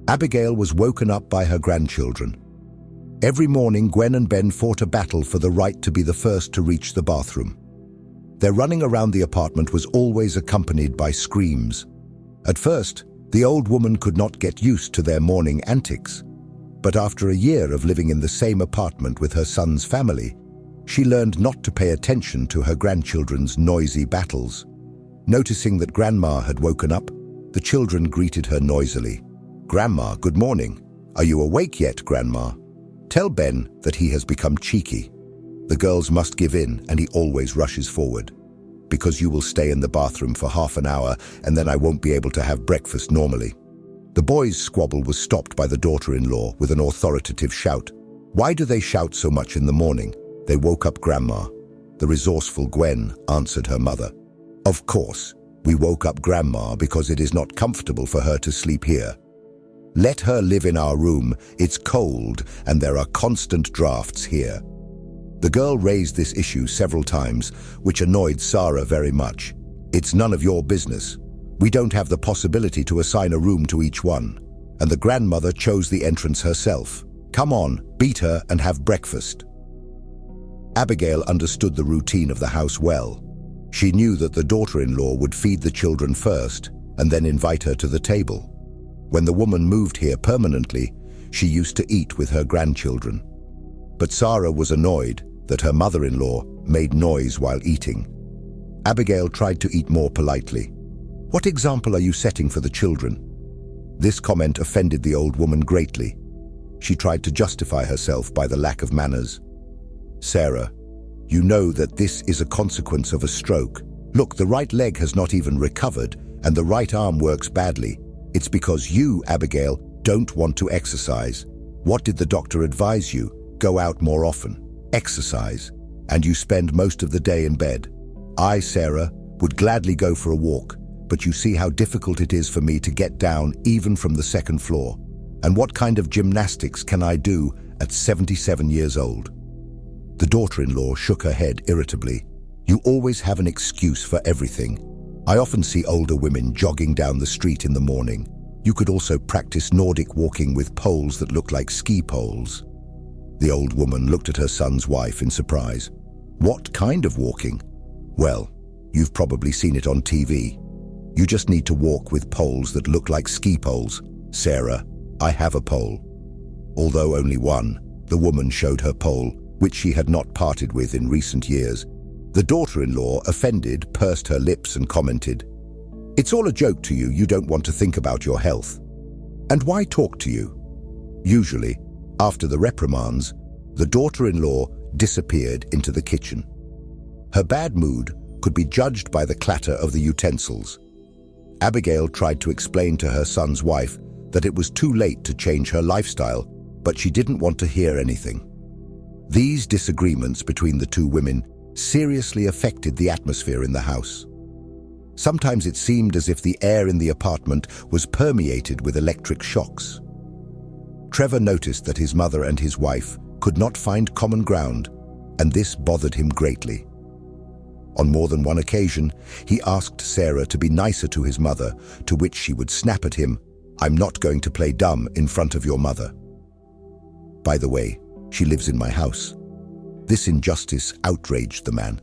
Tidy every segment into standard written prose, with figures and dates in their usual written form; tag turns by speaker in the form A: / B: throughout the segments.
A: Abigail was woken up by her grandchildren. Every morning, Gwen and Ben fought a battle for the right to be the first to reach the bathroom. Their running around the apartment was always accompanied by screams. At first, the old woman could not get used to their morning antics. But after a year of living in the same apartment with her son's family, she learned not to pay attention to her grandchildren's noisy battles. Noticing that Grandma had woken up, the children greeted her noisily. "Grandma, good morning. Are you awake yet, Grandma? Tell Ben that he has become cheeky." The girls must give in, and he always rushes forward. "Because you will stay in the bathroom for half an hour, and then I won't be able to have breakfast normally." The boys' squabble was stopped by the daughter-in-law with an authoritative shout. Why do they shout so much in the morning? They woke up Grandma. The resourceful Gwen answered her mother. "Of course, we woke up Grandma because it is not comfortable for her to sleep here. Let her live in our room. It's cold and there are constant drafts here." The girl raised this issue several times, which annoyed Sarah very much. "It's none of your business. We don't have the possibility to assign a room to each one." And the grandmother chose the entrance herself. "Come on, beat her and have breakfast." Abigail understood the routine of the house well. She knew that the daughter-in-law would feed the children first and then invite her to the table. When the woman moved here permanently, she used to eat with her grandchildren. But Sarah was annoyed that her mother-in-law made noise while eating. Abigail tried to eat more politely. "What example are you setting for the children?" This comment offended the old woman greatly. She tried to justify herself by the lack of manners. "Sarah, you know that this is a consequence of a stroke. Look, the right leg has not even recovered, and the right arm works badly. It's because you, Abigail, don't want to exercise. What did the doctor advise you? Go out more often, exercise, and you spend most of the day in bed. I, Sarah, would gladly go for a walk, but you see how difficult it is for me to get down even from the second floor. And what kind of gymnastics can I do at 77 years old?" The daughter-in-law shook her head irritably. "You always have an excuse for everything. I often see older women jogging down the street in the morning. You could also practice Nordic walking with poles that look like ski poles." The old woman looked at her son's wife in surprise. "What kind of walking?" "Well, you've probably seen it on TV. You just need to walk with poles that look like ski poles. Sarah, I have a pole." Although only one, the woman showed her pole, which she had not parted with in recent years. The daughter-in-law, offended, pursed her lips and commented, "It's all a joke to you. You don't want to think about your health. And why talk to you?" Usually, after the reprimands, the daughter-in-law disappeared into the kitchen. Her bad mood could be judged by the clatter of the utensils. Abigail tried to explain to her son's wife that it was too late to change her lifestyle, but she didn't want to hear anything. These disagreements between the two women seriously affected the atmosphere in the house. Sometimes it seemed as if the air in the apartment was permeated with electric shocks. Trevor noticed that his mother and his wife could not find common ground, and this bothered him greatly. On more than one occasion, he asked Sarah to be nicer to his mother, to which she would snap at him, "I'm not going to play dumb in front of your mother. By the way, she lives in my house." This injustice outraged the man.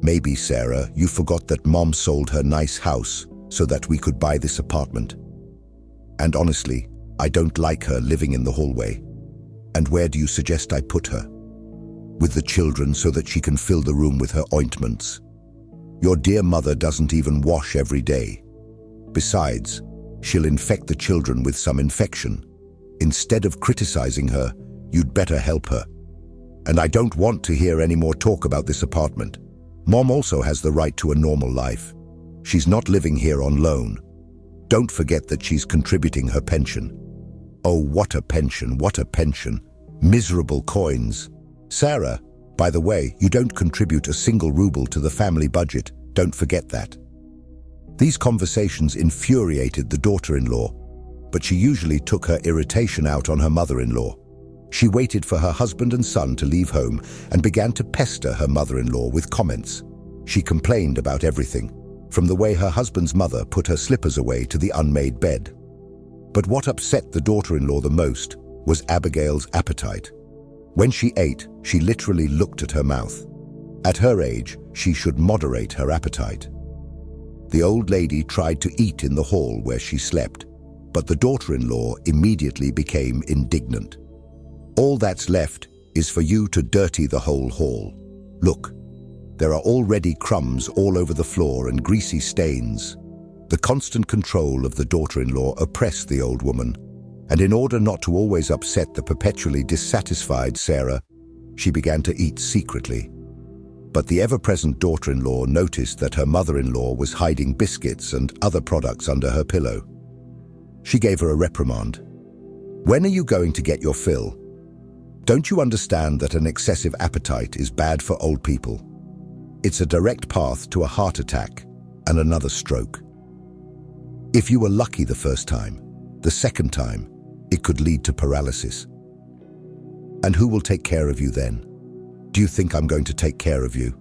A: "Maybe, Sarah, you forgot that Mom sold her nice house so that we could buy this apartment. And honestly, I don't like her living in the hallway. And where do you suggest I put her? With the children so that she can fill the room with her ointments. Your dear mother doesn't even wash every day. Besides, she'll infect the children with some infection. Instead of criticizing her, you'd better help her. And I don't want to hear any more talk about this apartment. Mom also has the right to a normal life. She's not living here on loan. Don't forget that she's contributing her pension." "Oh, what a pension, what a pension. Miserable coins. Sarah, by the way, you don't contribute a single ruble to the family budget. Don't forget that." These conversations infuriated the daughter-in-law, but she usually took her irritation out on her mother-in-law. She waited for her husband and son to leave home and began to pester her mother-in-law with comments. She complained about everything, from the way her husband's mother put her slippers away to the unmade bed. But what upset the daughter-in-law the most was Abigail's appetite. When she ate, she literally looked at her mouth. At her age, she should moderate her appetite. The old lady tried to eat in the hall where she slept, but the daughter-in-law immediately became indignant. All that's left is for you to dirty the whole hall. Look, there are already crumbs all over the floor and greasy stains. The constant control of the daughter-in-law oppressed the old woman, and in order not to always upset the perpetually dissatisfied Sarah, she began to eat secretly. But the ever-present daughter-in-law noticed that her mother-in-law was hiding biscuits and other products under her pillow. She gave her a reprimand. "When are you going to get your fill? Don't you understand that an excessive appetite is bad for old people? It's a direct path to a heart attack and another stroke. If you were lucky the first time, the second time, it could lead to paralysis. And who will take care of you then? Do you think I'm going to take care of you?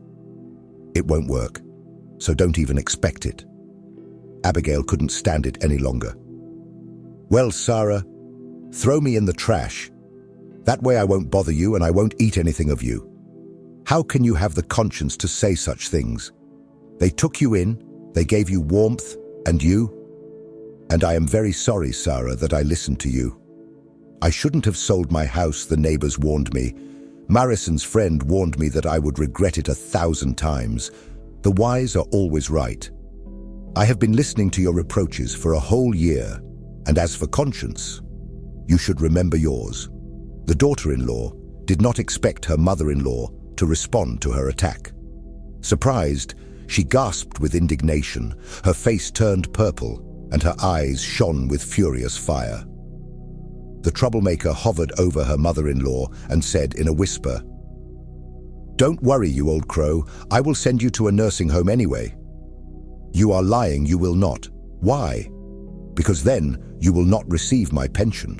A: It won't work, so don't even expect it." Abigail couldn't stand it any longer. "Well, Sarah, throw me in the trash. That way I won't bother you and I won't eat anything of you. How can you have the conscience to say such things? They took you in, they gave you warmth, and I am very sorry, Sarah, that I listened to you. I shouldn't have sold my house, the neighbors warned me. Marison's friend warned me that I would regret it 1,000 times. The wise are always right. I have been listening to your reproaches for a whole year, and as for conscience, you should remember yours." The daughter-in-law did not expect her mother-in-law to respond to her attack. Surprised, she gasped with indignation, her face turned purple, and her eyes shone with furious fire. The troublemaker hovered over her mother-in-law and said in a whisper, "Don't worry, you old crow, I will send you to a nursing home anyway." "You are lying, you will not. Why? Because then you will not receive my pension."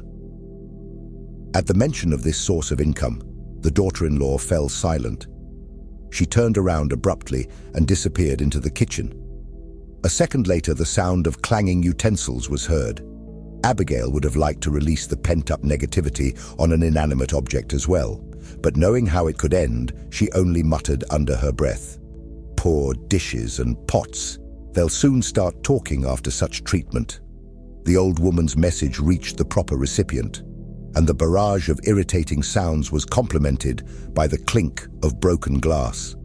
A: At the mention of this source of income, the daughter-in-law fell silent. She turned around abruptly and disappeared into the kitchen. A second later, the sound of clanging utensils was heard. Abigail would have liked to release the pent-up negativity on an inanimate object as well, but knowing how it could end, she only muttered under her breath, "Poor dishes and pots. They'll soon start talking after such treatment." The old woman's message reached the proper recipient, and the barrage of irritating sounds was complemented by the clink of broken glass.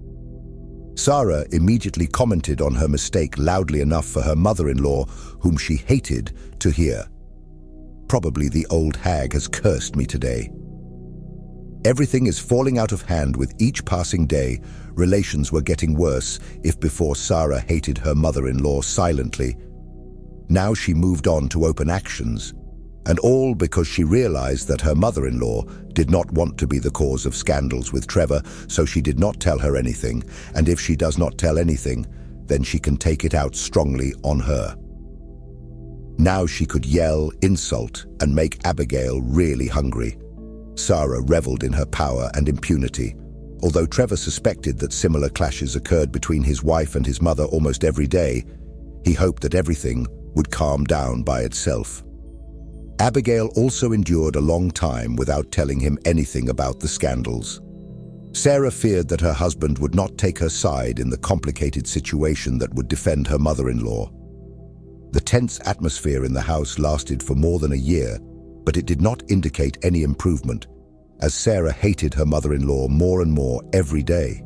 A: Sarah immediately commented on her mistake loudly enough for her mother-in-law, whom she hated, to hear. "Probably the old hag has cursed me today." Everything is falling out of hand with each passing day. Relations were getting worse if before Sarah hated her mother-in-law silently. Now she moved on to open actions, and all because she realized that her mother-in-law did not want to be the cause of scandals with Trevor, so she did not tell her anything, and if she does not tell anything, then she can take it out strongly on her. Now she could yell, insult, and make Abigail really hungry. Sarah reveled in her power and impunity. Although Trevor suspected that similar clashes occurred between his wife and his mother almost every day, he hoped that everything would calm down by itself. Abigail also endured a long time without telling him anything about the scandals. Sarah feared that her husband would not take her side in the complicated situation that would defend her mother-in-law. The tense atmosphere in the house lasted for more than a year, but it did not indicate any improvement, as Sarah hated her mother-in-law more and more every day.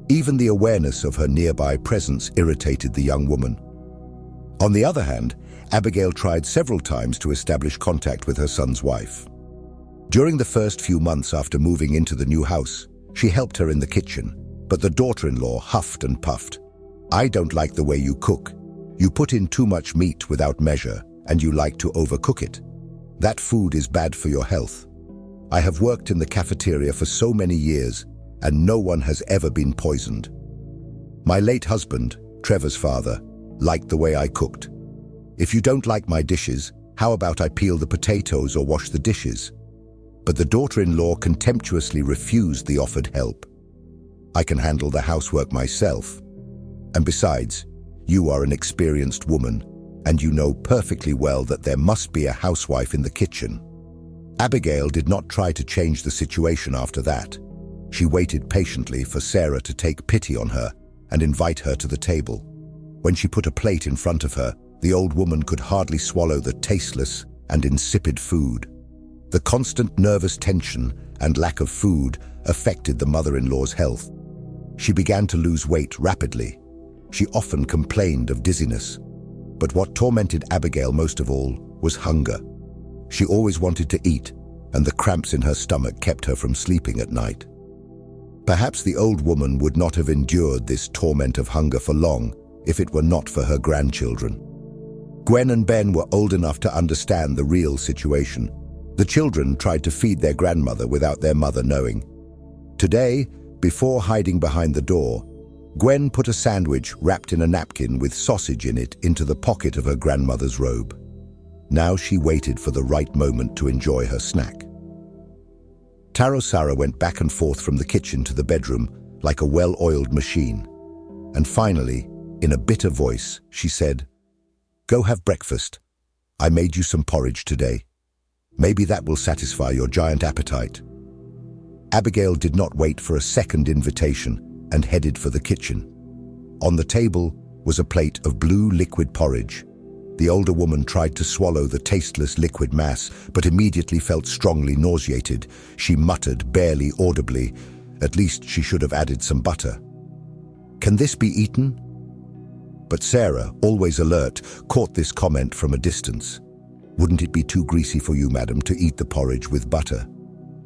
A: Even the awareness of her nearby presence irritated the young woman. On the other hand, Abigail tried several times to establish contact with her son's wife. During the first few months after moving into the new house, she helped her in the kitchen, but the daughter-in-law huffed and puffed. "I don't like the way you cook. You put in too much meat without measure, and you like to overcook it. That food is bad for your health. I have worked in the cafeteria for so many years, and no one has ever been poisoned. My late husband, Trevor's father, liked the way I cooked. If you don't like my dishes, how about I peel the potatoes or wash the dishes?" But the daughter-in-law contemptuously refused the offered help. "I can handle the housework myself. And besides, you are an experienced woman. and you know perfectly well that there must be a housewife in the kitchen. Abigail did not try to change the situation after that. She waited patiently for Sarah to take pity on her and invite her to the table. When she put a plate in front of her, the old woman could hardly swallow the tasteless and insipid food. The constant nervous tension and lack of food affected the mother-in-law's health. She began to lose weight rapidly. She often complained of dizziness. But what tormented Abigail most of all was hunger. She always wanted to eat, and the cramps in her stomach kept her from sleeping at night. Perhaps the old woman would not have endured this torment of hunger for long if it were not for her grandchildren. Gwen and Ben were old enough to understand the real situation. The children tried to feed their grandmother without their mother knowing. Today, before hiding behind the door, Gwen put a sandwich wrapped in a napkin with sausage in it into the pocket of her grandmother's robe. Now she waited for the right moment to enjoy her snack. Sarah went back and forth from the kitchen to the bedroom like a well-oiled machine. And finally, in a bitter voice, she said, "Go have breakfast. I made you some porridge today. Maybe that will satisfy your giant appetite." Abigail did not wait for a second invitation and headed for the kitchen. On the table was a plate of blue liquid porridge. The older woman tried to swallow the tasteless liquid mass, but immediately felt strongly nauseated. She muttered, barely audibly, "At least she should have added some butter." "Can this be eaten?" But Sarah, always alert, caught this comment from a distance. "Wouldn't it be too greasy for you, madam, to eat the porridge with butter?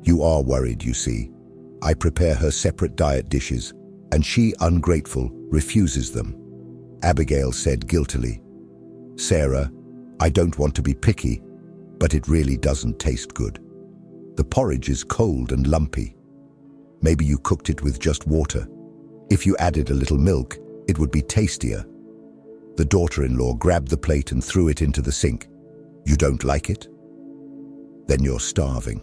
A: You are worried, you see. I prepare her separate diet dishes, and she, ungrateful, refuses them." Abigail said guiltily, "Sarah, I don't want to be picky, but it really doesn't taste good. The porridge is cold and lumpy. Maybe you cooked it with just water. If you added a little milk, it would be tastier." The daughter-in-law grabbed the plate and threw it into the sink. "You don't like it? Then you're starving."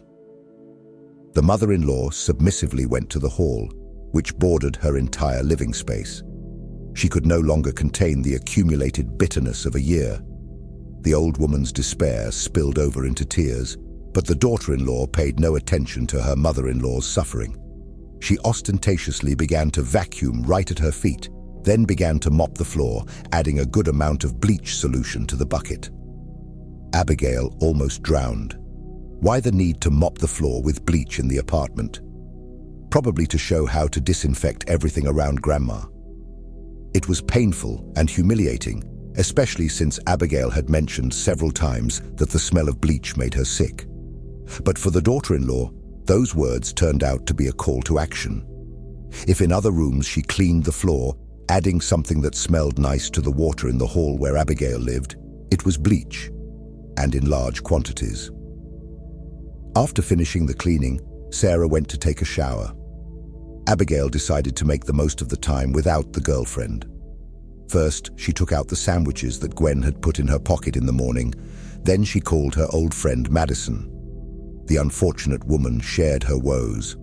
A: The mother-in-law submissively went to the hall, which bordered her entire living space. She could no longer contain the accumulated bitterness of a year. The old woman's despair spilled over into tears, but the daughter-in-law paid no attention to her mother-in-law's suffering. She ostentatiously began to vacuum right at her feet, then began to mop the floor, adding a good amount of bleach solution to the bucket. Abigail almost drowned. Why the need to mop the floor with bleach in the apartment? Probably to show how to disinfect everything around Grandma. It was painful and humiliating, especially since Abigail had mentioned several times that the smell of bleach made her sick. But for the daughter-in-law, those words turned out to be a call to action. If in other rooms she cleaned the floor, adding something that smelled nice to the water in the hall where Abigail lived, it was bleach, and in large quantities. After finishing the cleaning, Sarah went to take a shower. Abigail decided to make the most of the time without the girlfriend. First, she took out the sandwiches that Gwen had put in her pocket in the morning. Then she called her old friend Madison. The unfortunate woman shared her woes.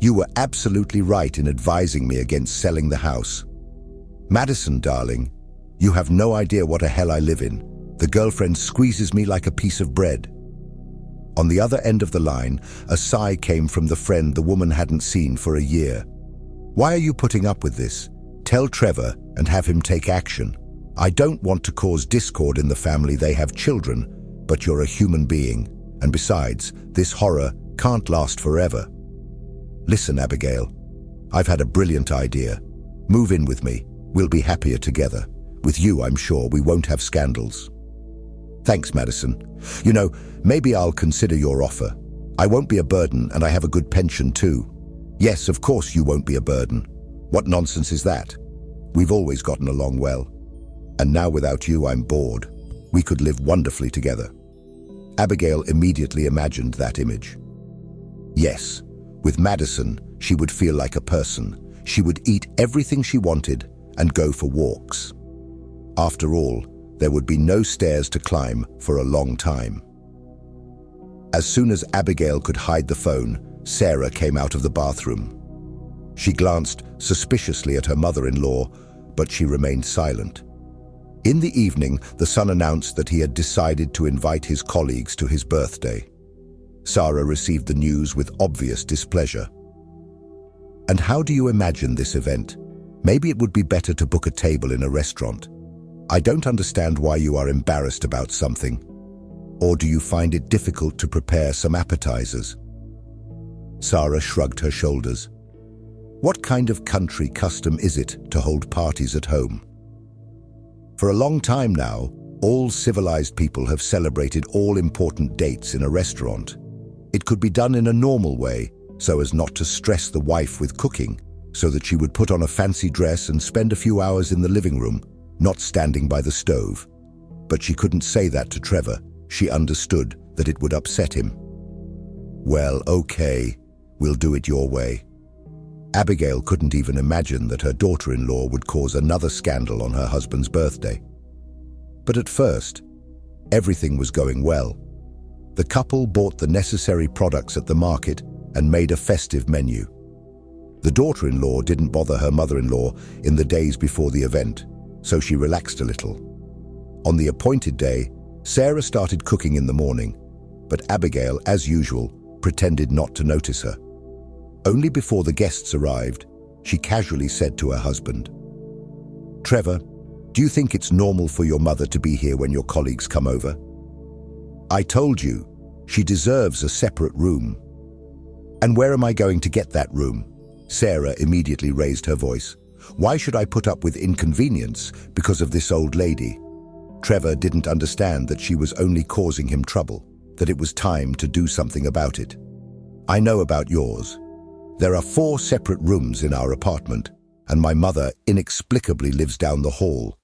A: "You were absolutely right in advising me against selling the house. Madison, darling, you have no idea what a hell I live in. The girlfriend squeezes me like a piece of bread." On the other end of the line, a sigh came from the friend the woman hadn't seen for a year. "Why are you putting up with this? Tell Trevor and have him take action. I don't want to cause discord in the family. They have children, but you're a human being. And besides, this horror can't last forever." "Listen, Abigail, I've had a brilliant idea. Move in with me. We'll be happier together. With you, I'm sure we won't have scandals." "Thanks, Madison. You know, maybe I'll consider your offer. I won't be a burden, and I have a good pension too." "Yes, of course you won't be a burden. What nonsense is that? We've always gotten along well. And now without you, I'm bored. We could live wonderfully together." Abigail immediately imagined that image. Yes, with Madison, she would feel like a person. She would eat everything she wanted and go for walks. After all, there would be no stairs to climb for a long time. As soon as Abigail could hide the phone, Sarah came out of the bathroom. She glanced suspiciously at her mother-in-law, but she remained silent. In the evening, the son announced that he had decided to invite his colleagues to his birthday. Sarah received the news with obvious displeasure. And how do you imagine this event? Maybe it would be better to book a table in a restaurant. I don't understand why you are embarrassed about something. Or do you find it difficult to prepare some appetizers? Sarah shrugged her shoulders. What kind of country custom is it to hold parties at home? For a long time now, all civilized people have celebrated all important dates in a restaurant. It could be done in a normal way, so as not to stress the wife with cooking, so that she would put on a fancy dress and spend a few hours in the living room, not standing by the stove. But she couldn't say that to Trevor. She understood that it would upset him. Well, okay, we'll do it your way. Abigail couldn't even imagine that her daughter-in-law would cause another scandal on her husband's birthday. But at first, everything was going well. The couple bought the necessary products at the market and made a festive menu. The daughter-in-law didn't bother her mother-in-law in the days before the event, so she relaxed a little. On the appointed day, Sarah started cooking in the morning, but Abigail, as usual, pretended not to notice her. Only before the guests arrived, she casually said to her husband, "Trevor, do you think it's normal for your mother to be here when your colleagues come over? I told you, she deserves a separate room." "And where am I going to get that room?" Sarah immediately raised her voice. "Why should I put up with inconvenience because of this old lady?" Trevor didn't understand that she was only causing him trouble, that it was time to do something about it. "I know about yours. There are 4 separate rooms in our apartment, and my mother inexplicably lives down the hall."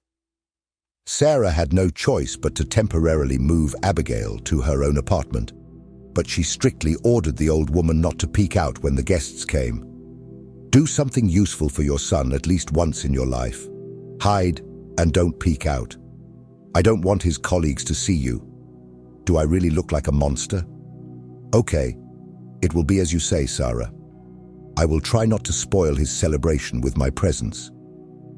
A: Sarah had no choice but to temporarily move Abigail to her own apartment, but she strictly ordered the old woman not to peek out when the guests came. Do something useful for your son at least once in your life. Hide and don't peek out. I don't want his colleagues to see you. Do I really look like a monster? Okay, it will be as you say, Sarah. I will try not to spoil his celebration with my presence.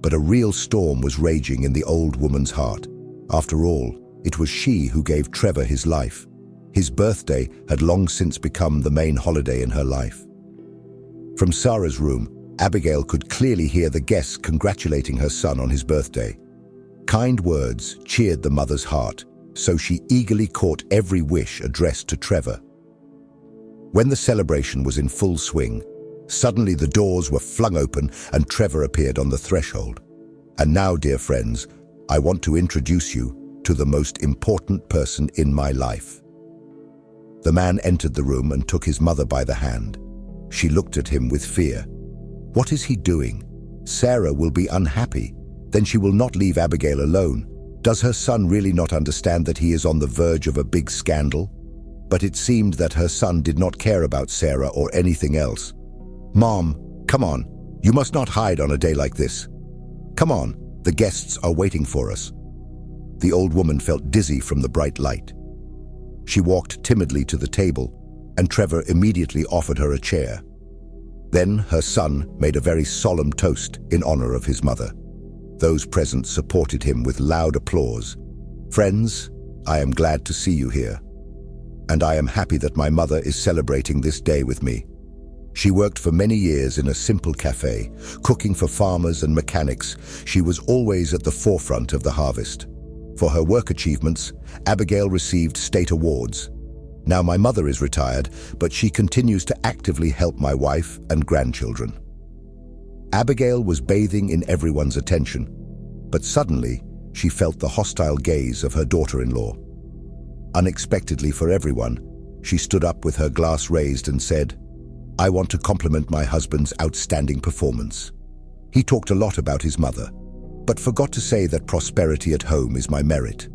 A: But a real storm was raging in the old woman's heart. After all, it was she who gave Trevor his life. His birthday had long since become the main holiday in her life. From Sarah's room, Abigail could clearly hear the guests congratulating her son on his birthday. Kind words cheered the mother's heart, so she eagerly caught every wish addressed to Trevor. When the celebration was in full swing, suddenly the doors were flung open and Trevor appeared on the threshold. And now, dear friends, I want to introduce you to the most important person in my life. The man entered the room and took his mother by the hand. She looked at him with fear. What is he doing? Sarah will be unhappy. Then she will not leave Abigail alone. Does her son really not understand that he is on the verge of a big scandal? But it seemed that her son did not care about Sarah or anything else. "Mom, come on. You must not hide on a day like this. Come on, the guests are waiting for us." The old woman felt dizzy from the bright light. She walked timidly to the table, and Trevor immediately offered her a chair. Then her son made a very solemn toast in honor of his mother. Those present supported him with loud applause. "Friends, I am glad to see you here. And I am happy that my mother is celebrating this day with me. She worked for many years in a simple cafe, cooking for farmers and mechanics. She was always at the forefront of the harvest. For her work achievements, Abigail received state awards. Now my mother is retired, but she continues to actively help my wife and grandchildren." Abigail was bathing in everyone's attention, but suddenly she felt the hostile gaze of her daughter-in-law. Unexpectedly for everyone, she stood up with her glass raised and said, "I want to compliment my husband's outstanding performance. He talked a lot about his mother, but forgot to say that prosperity at home is my merit.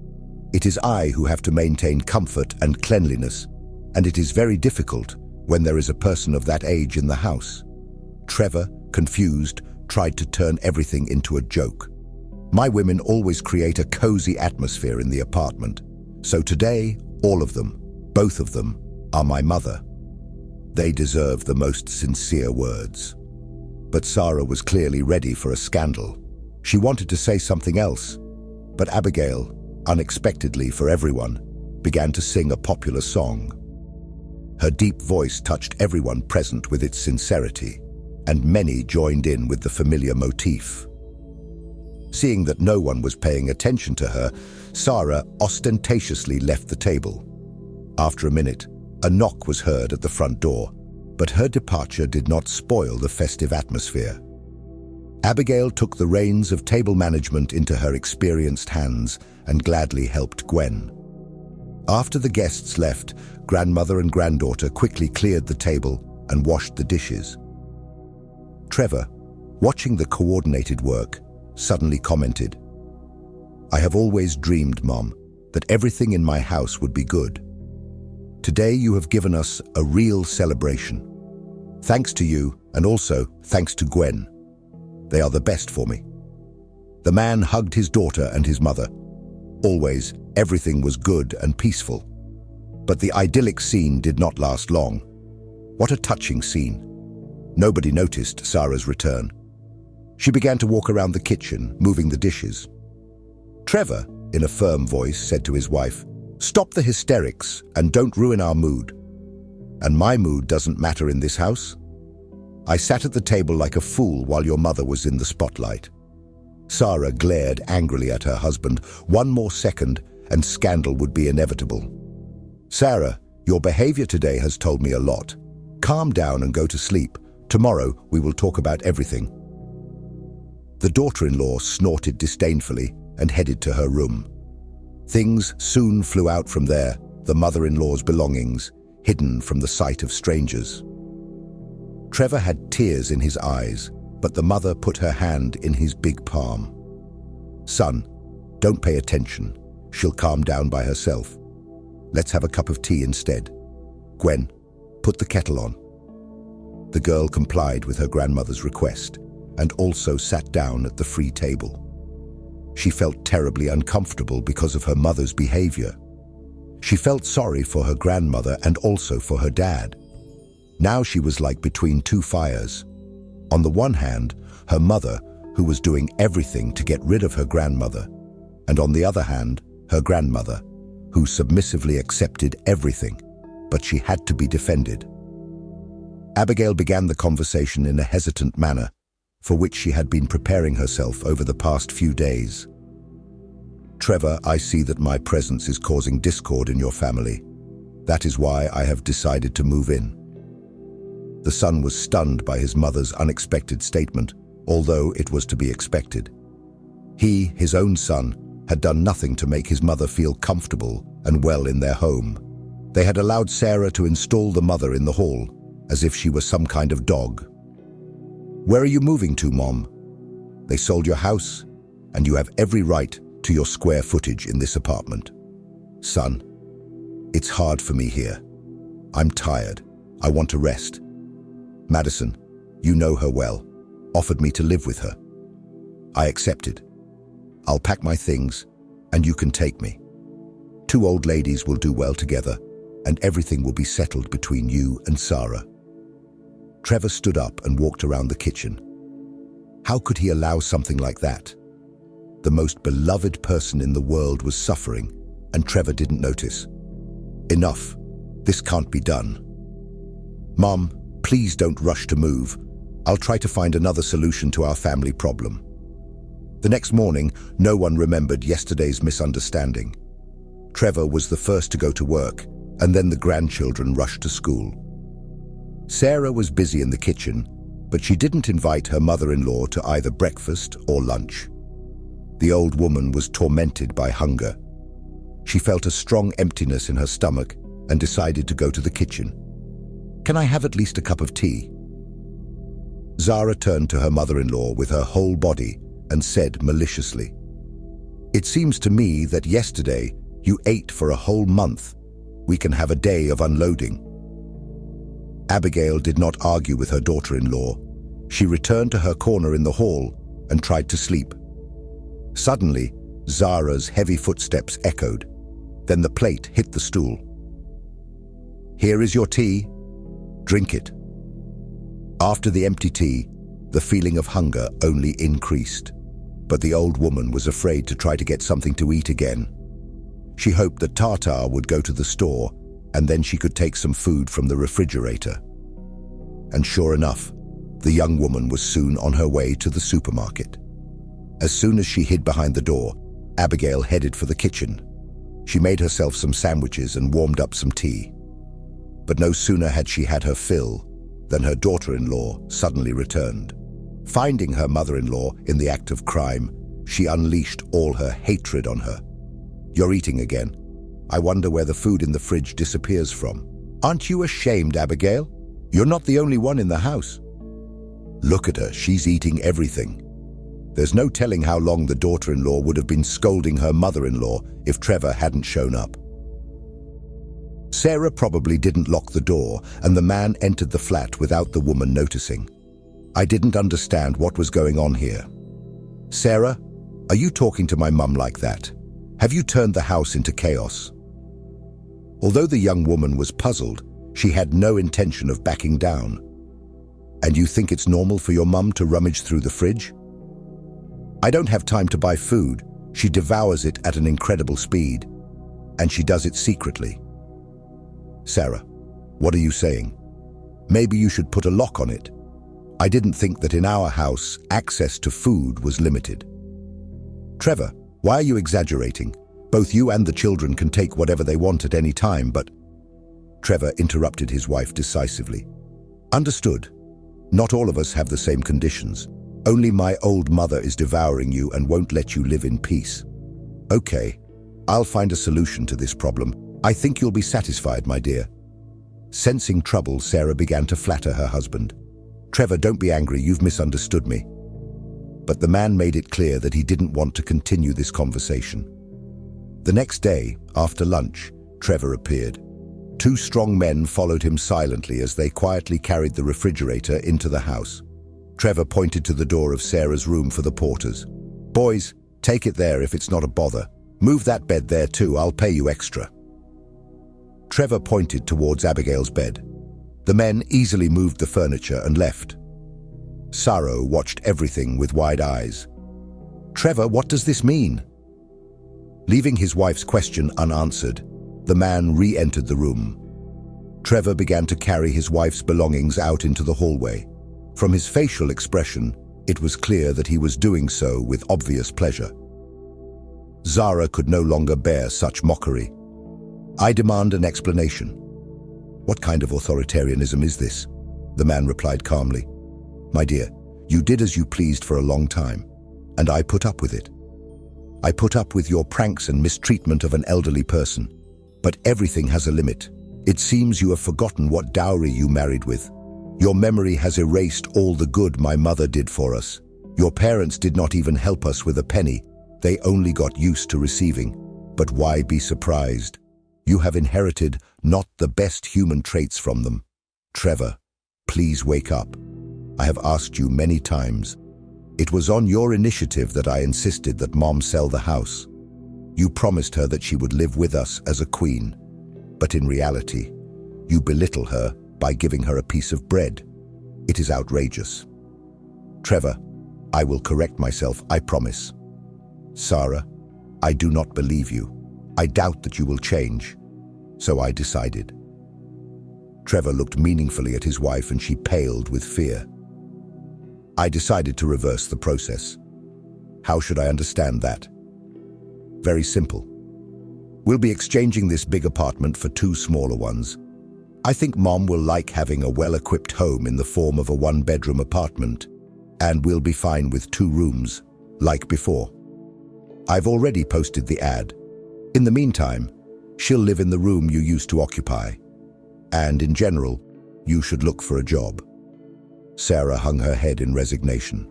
A: It is I who have to maintain comfort and cleanliness, and it is very difficult when there is a person of that age in the house." Trevor, confused, tried to turn everything into a joke. "My women always create a cozy atmosphere in the apartment, so today, all of them, both of them, are my mother. They deserve the most sincere words." But Sarah was clearly ready for a scandal. She wanted to say something else. But Abigail, unexpectedly for everyone, began to sing a popular song. Her deep voice touched everyone present with its sincerity, and many joined in with the familiar motif. Seeing that no one was paying attention to her, Sarah ostentatiously left the table. After a minute, a knock was heard at the front door, but her departure did not spoil the festive atmosphere. Abigail took the reins of table management into her experienced hands and gladly helped Gwen. After the guests left, grandmother and granddaughter quickly cleared the table and washed the dishes. Trevor, watching the coordinated work, suddenly commented, "I have always dreamed, Mom, that everything in my house would be good. Today you have given us a real celebration. Thanks to you, and also thanks to Gwen. They are the best for me." The man hugged his daughter and his mother. Always, everything was good and peaceful. But the idyllic scene did not last long. What a touching scene. Nobody noticed Sarah's return. She began to walk around the kitchen, moving the dishes. Trevor, in a firm voice, said to his wife, "Stop the hysterics and don't ruin our mood." "And my mood doesn't matter in this house? I sat at the table like a fool while your mother was in the spotlight." Sarah glared angrily at her husband. One more second and scandal would be inevitable. "Sarah, your behavior today has told me a lot. Calm down and go to sleep. Tomorrow we will talk about everything." The daughter-in-law snorted disdainfully and headed to her room. Things soon flew out from there, the mother-in-law's belongings, hidden from the sight of strangers. Trevor had tears in his eyes, but the mother put her hand in his big palm. "Son, don't pay attention. She'll calm down by herself. Let's have a cup of tea instead. Gwen, put the kettle on." The girl complied with her grandmother's request and also sat down at the free table. She felt terribly uncomfortable because of her mother's behavior. She felt sorry for her grandmother and also for her dad. Now she was like between two fires. On the one hand, her mother, who was doing everything to get rid of her grandmother, and on the other hand, her grandmother, who submissively accepted everything, but she had to be defended. Abigail began the conversation in a hesitant manner, for which she had been preparing herself over the past few days. "Trevor, I see that my presence is causing discord in your family. That is why I have decided to move in." The son was stunned by his mother's unexpected statement, although it was to be expected. He, his own son, had done nothing to make his mother feel comfortable and well in their home. They had allowed Sarah to install the mother in the hall, as if she was some kind of dog. "Where are you moving to, Mom? They sold your house, and you have every right to your square footage in this apartment." "Son, it's hard for me here. I'm tired. I want to rest. Madison, you know her well, offered me to live with her. I accepted. I'll pack my things, and you can take me. Two old ladies will do well together, and everything will be settled between you and Sarah." Trevor stood up and walked around the kitchen. How could he allow something like that? The most beloved person in the world was suffering, and Trevor didn't notice. "Enough. This can't be done. Mom, please don't rush to move. I'll try to find another solution to our family problem." The next morning, no one remembered yesterday's misunderstanding. Trevor was the first to go to work, and then the grandchildren rushed to school. Sarah was busy in the kitchen, but she didn't invite her mother-in-law to either breakfast or lunch. The old woman was tormented by hunger. She felt a strong emptiness in her stomach and decided to go to the kitchen. "Can I have at least a cup of tea?" Zara turned to her mother-in-law with her whole body and said maliciously, "It seems to me that yesterday you ate for a whole month. We can have a day of unloading." Abigail did not argue with her daughter-in-law. She returned to her corner in the hall and tried to sleep. Suddenly, Zara's heavy footsteps echoed. Then the plate hit the stool. "Here is your tea. Drink it." After the empty tea, the feeling of hunger only increased. but the old woman was afraid to try to get something to eat again. She hoped that Tata would go to the store and then she could take some food from the refrigerator. And sure enough, the young woman was soon on her way to the supermarket. As soon as she hid behind the door, Abigail headed for the kitchen. She made herself some sandwiches and warmed up some tea. But no sooner had she had her fill than her daughter-in-law suddenly returned. Finding her mother-in-law in the act of crime, she unleashed all her hatred on her. "You're eating again. I wonder where the food in the fridge disappears from. Aren't you ashamed, Abigail? You're not the only one in the house. Look at her, she's eating everything." There's no telling how long the daughter-in-law would have been scolding her mother-in-law if Trevor hadn't shown up. Sarah probably didn't lock the door, and the man entered the flat without the woman noticing. I didn't understand what was going on here. "Sarah, are you talking to my mum like that? Have you turned the house into chaos?" Although the young woman was puzzled, she had no intention of backing down. "And you think it's normal for your mum to rummage through the fridge?" "I don't have time to buy food. She devours it at an incredible speed, and she does it secretly." "Sarah, what are you saying? Maybe you should put a lock on it. I didn't think that in our house, access to food was limited." "Trevor, why are you exaggerating? Both you and the children can take whatever they want at any time, but—" Trevor interrupted his wife decisively. "Understood. Not all of us have the same conditions. Only my old mother is devouring you and won't let you live in peace. Okay, I'll find a solution to this problem. I think you'll be satisfied, my dear." Sensing trouble, Sarah began to flatter her husband. "Trevor, don't be angry, you've misunderstood me." But the man made it clear that he didn't want to continue this conversation. The next day, after lunch, Trevor appeared. Two strong men followed him silently as they quietly carried the refrigerator into the house. Trevor pointed to the door of Sarah's room for the porters. "Boys, take it there if it's not a bother. Move that bed there too, I'll pay you extra." Trevor pointed towards Abigail's bed. The men easily moved the furniture and left. Saro watched everything with wide eyes. "Trevor, what does this mean?" Leaving his wife's question unanswered, the man re-entered the room. Trevor began to carry his wife's belongings out into the hallway. From his facial expression, it was clear that he was doing so with obvious pleasure. Zara could no longer bear such mockery. "I demand an explanation." "What kind of authoritarianism is this?" The man replied calmly. "My dear, you did as you pleased for a long time, and I put up with it. I put up with your pranks and mistreatment of an elderly person. But everything has a limit. It seems you have forgotten what dowry you married with. Your memory has erased all the good my mother did for us. Your parents did not even help us with a penny. They only got used to receiving. But why be surprised? You have inherited not the best human traits from them. Trevor, please wake up. I have asked you many times. It was on your initiative that I insisted that Mom sell the house. You promised her that she would live with us as a queen. But in reality, you belittle her by giving her a piece of bread. It is outrageous. Trevor, I will correct myself, I promise. Sarah, I do not believe you. I doubt that you will change. So I decided. Trevor looked meaningfully at his wife and she paled with fear. I decided to reverse the process. How should I understand that? Very simple. We'll be exchanging this big apartment for two smaller ones. I think Mom will like having a well-equipped home in the form of a one-bedroom apartment, and we'll be fine with 2 rooms, like before. I've already posted the ad. In the meantime, she'll live in the room you used to occupy. And in general, you should look for a job. Sarah hung her head in resignation.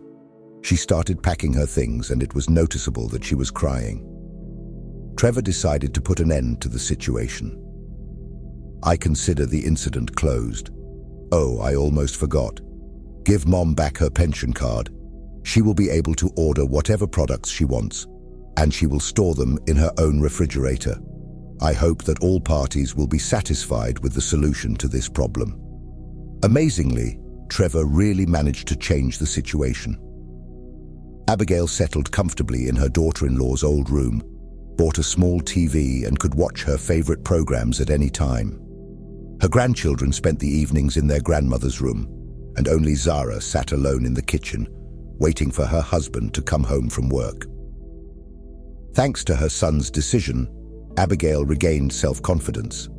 A: She started packing her things, and it was noticeable that she was crying. Trevor decided to put an end to the situation. I consider the incident closed. Oh, I almost forgot. Give Mom back her pension card. She will be able to order whatever products she wants, and she will store them in her own refrigerator. I hope that all parties will be satisfied with the solution to this problem. Amazingly, Trevor really managed to change the situation. Abigail settled comfortably in her daughter-in-law's old room, bought a small TV and could watch her favorite programs at any time. Her grandchildren spent the evenings in their grandmother's room, and only Zara sat alone in the kitchen, waiting for her husband to come home from work. Thanks to her son's decision, Abigail regained self-confidence.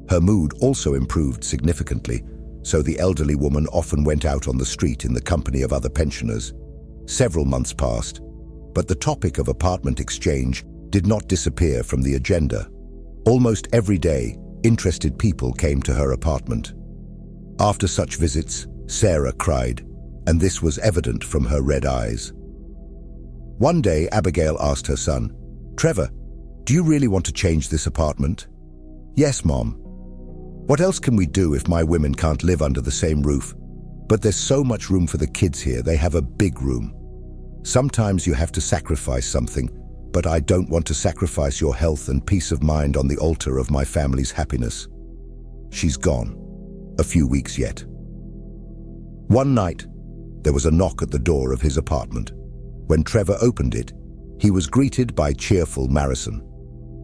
A: Her mood also improved significantly, so the elderly woman often went out on the street in the company of other pensioners. Several months passed, but the topic of apartment exchange did not disappear from the agenda. Almost every day, interested people came to her apartment. After such visits, Sarah cried, and this was evident from her red eyes. One day, Abigail asked her son, "Trevor, do you really want to change this apartment?" "Yes, Mom. What else can we do if my women can't live under the same roof? But there's so much room for the kids here, they have a big room. Sometimes you have to sacrifice something, but I don't want to sacrifice your health and peace of mind on the altar of my family's happiness." She's gone. A few weeks yet. One night, there was a knock at the door of his apartment. When Trevor opened it, he was greeted by cheerful Marison.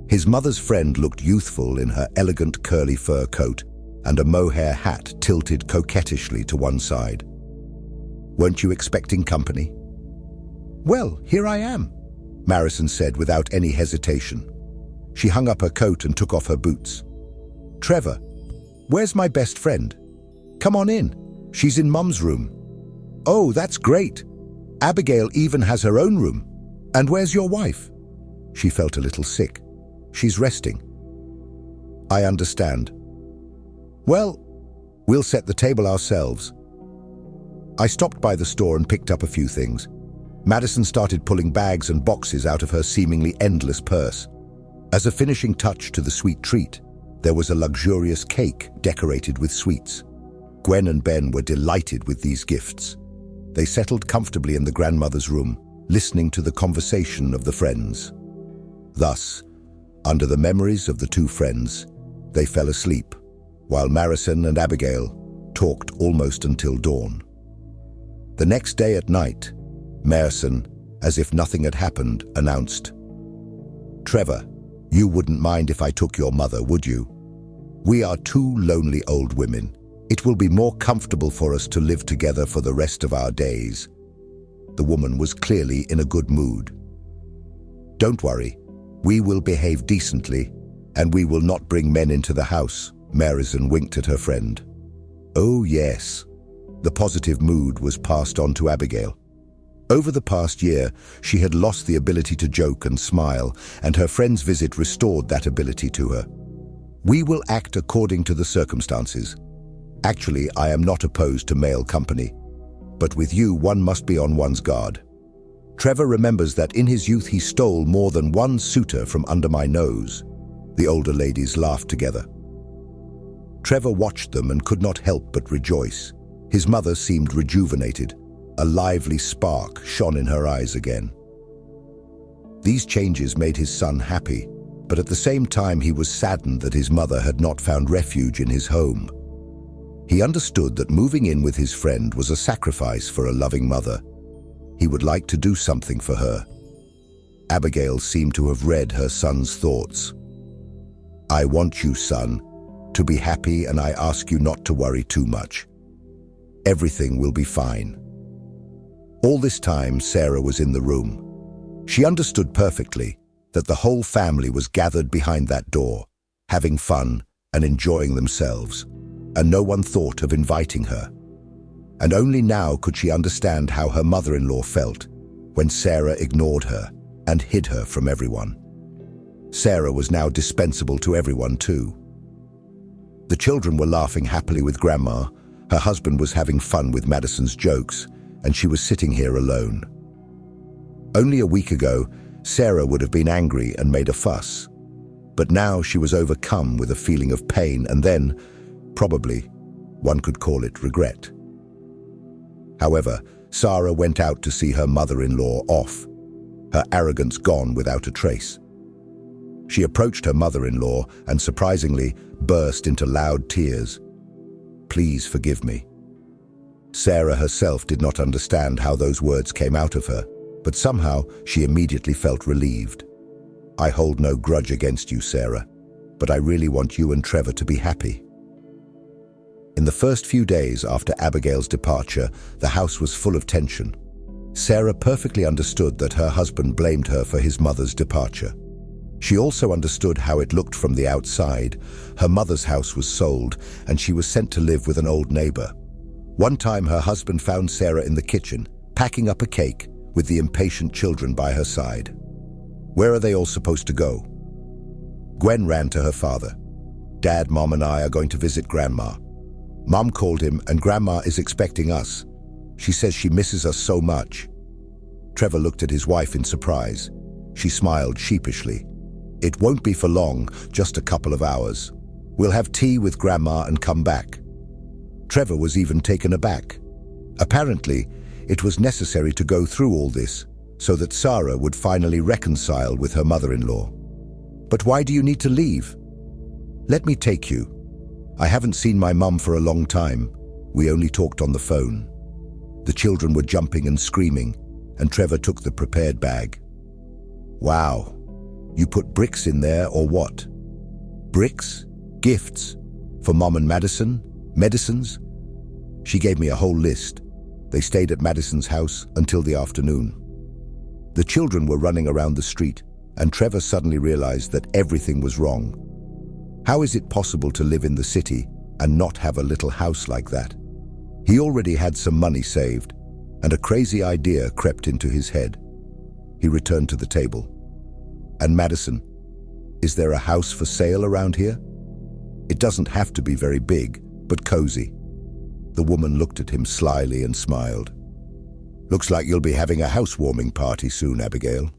A: His mother's friend looked youthful in her elegant curly fur coat and a mohair hat tilted coquettishly to one side. "Weren't you expecting company?" "Well, here I am," Marison said without any hesitation. She hung up her coat and took off her boots. "Trevor, where's my best friend? Come on in. She's in Mum's room." "Oh, that's great. Abigail even has her own room. And where's your wife?" She felt a little sick. "She's resting." "I understand." "Well, we'll set the table ourselves." I stopped by the store and picked up a few things. Madison started pulling bags and boxes out of her seemingly endless purse. As a finishing touch to the sweet treat, there was a luxurious cake decorated with sweets. Gwen and Ben were delighted with these gifts. They settled comfortably in the grandmother's room, listening to the conversation of the friends. Thus, under the memories of the two friends, they fell asleep, while Marison and Abigail talked almost until dawn. The next day at night, Marison, as if nothing had happened, announced, "Trevor, you wouldn't mind if I took your mother, would you? We are two lonely old women. It will be more comfortable for us to live together for the rest of our days." The woman was clearly in a good mood. "Don't worry, we will behave decently, and we will not bring men into the house," Marison winked at her friend. Oh yes, the positive mood was passed on to Abigail. Over the past year, she had lost the ability to joke and smile, and her friend's visit restored that ability to her. "We will act according to the circumstances. Actually, I am not opposed to male company, but with you one must be on one's guard. Trevor remembers that in his youth he stole more than one suitor from under my nose." The older ladies laughed together. Trevor watched them and could not help but rejoice. His mother seemed rejuvenated. A lively spark shone in her eyes again. These changes made his son happy, but at the same time he was saddened that his mother had not found refuge in his home. He understood that moving in with his friend was a sacrifice for a loving mother. He would like to do something for her. Abigail seemed to have read her son's thoughts. "I want you, son, to be happy, and I ask you not to worry too much. Everything will be fine." All this time, Sarah was in the room. She understood perfectly that the whole family was gathered behind that door, having fun and enjoying themselves, and no one thought of inviting her. And only now could she understand how her mother-in-law felt when Sarah ignored her and hid her from everyone. Sarah was now dispensable to everyone too. The children were laughing happily with Grandma, her husband was having fun with Madison's jokes, and she was sitting here alone. Only a week ago, Sarah would have been angry and made a fuss, but now she was overcome with a feeling of pain and then, probably, one could call it regret. However, Sarah went out to see her mother-in-law off, her arrogance gone without a trace. She approached her mother-in-law and, surprisingly, burst into loud tears. "Please forgive me." Sarah herself did not understand how those words came out of her, but somehow she immediately felt relieved. "I hold no grudge against you, Sarah, but I really want you and Trevor to be happy." In the first few days after Abigail's departure, the house was full of tension. Sarah perfectly understood that her husband blamed her for his mother's departure. She also understood how it looked from the outside. Her mother's house was sold, and she was sent to live with an old neighbor. One time her husband found Sarah in the kitchen, packing up a cake, with the impatient children by her side. Where are they all supposed to go? Gwen ran to her father. "Dad, Mom and I are going to visit Grandma. Mom called him and Grandma is expecting us. She says she misses us so much." Trevor looked at his wife in surprise. She smiled sheepishly. "It won't be for long, just a couple of hours. We'll have tea with Grandma and come back." Trevor was even taken aback. Apparently, it was necessary to go through all this so that Sarah would finally reconcile with her mother-in-law. "But why do you need to leave?" "Let me take you. I haven't seen my mum for a long time. We only talked on the phone." The children were jumping and screaming, and Trevor took the prepared bag. "Wow, you put bricks in there or what?" "Bricks? Gifts? For Mom and Madison? Medicines?" She gave me a whole list. They stayed at Madison's house until the afternoon. The children were running around the street, and Trevor suddenly realized that everything was wrong. How is it possible to live in the city and not have a little house like that? He already had some money saved, and a crazy idea crept into his head. He returned to the table. "And Madison, is there a house for sale around here? It doesn't have to be very big, but cozy." The woman looked at him slyly and smiled. "Looks like you'll be having a housewarming party soon, Abigail."